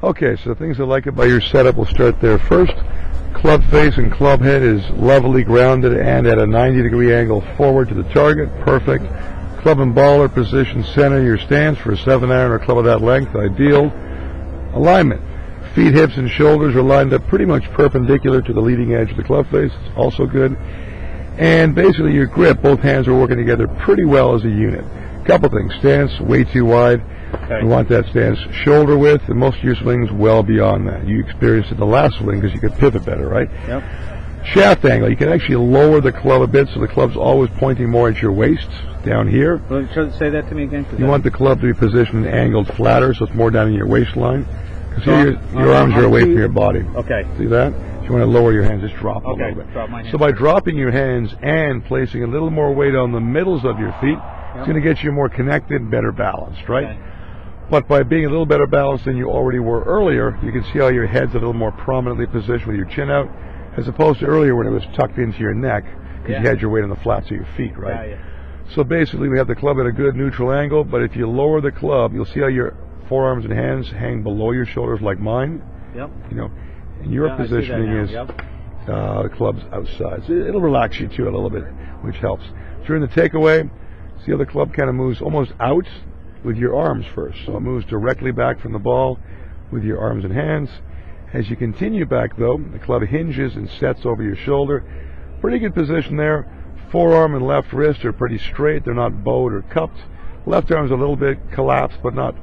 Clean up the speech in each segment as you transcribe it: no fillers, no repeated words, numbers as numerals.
Okay, so the things I like about your setup, we'll start there first. Club face and club head is levelly grounded and at a 90-degree angle forward to the target. Perfect. Club and ball are positioned center in your stance for a 7-iron or club of that length. Ideal. Alignment. Feet, hips, and shoulders are lined up pretty much perpendicular to the leading edge of the club face. It's also good. And basically your grip, both hands are working together pretty well as a unit. Couple things. Stance, way too wide. Okay. You want that stance shoulder width, and most of your swings well beyond that. You experienced it the last swing because you could pivot better, right? Yep. Shaft angle. You can actually lower the club a bit so the club's always pointing more at your waist, down here. Well, say that to me again. You want the club to be positioned and angled flatter so it's more down in your waistline. Because your arms are away from your body. Okay. See that? If you want to lower your hands, just drop a little bit. Drop my hands. So by dropping your hands and placing a little more weight on the middles of your feet, it's going to get you more connected, better balanced, right? Okay. But by being a little better balanced than you already were earlier, you can see how your head's a little more prominently positioned with your chin out, as opposed to earlier when it was tucked into your neck, because you had your weight on the flats of your feet, right? So basically we have the club at a good neutral angle, but if you lower the club, you'll see how your forearms and hands hang below your shoulders like mine. Yep. You know, and your positioning is the club's outside. So it'll relax you too a little bit, which helps. During the takeaway, see how the club kind of moves almost out with your arms first. So it moves directly back from the ball with your arms and hands. As you continue back though, the club hinges and sets over your shoulder. Pretty good position there. Forearm and left wrist are pretty straight. They're not bowed or cupped. Left arm's a little bit collapsed but not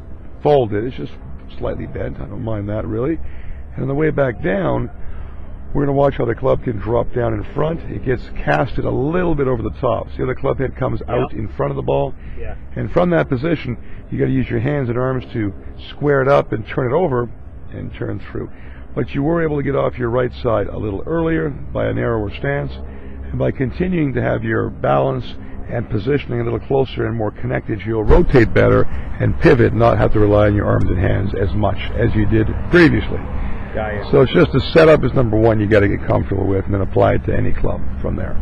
folded. It's just slightly bent. I don't mind that really. And on the way back down, we're going to watch how the club can drop down in front. It gets casted a little bit over the top. See how the club head comes out in front of the ball? Yeah. And from that position, you got to use your hands and arms to square it up and turn it over and turn through. But you were able to get off your right side a little earlier by a narrower stance, and by continuing to have your balance and positioning a little closer and more connected, you'll rotate better and pivot, not have to rely on your arms and hands as much as you did previously. Got you. So it's just the setup is number one you got to get comfortable with, and then apply it to any club from there.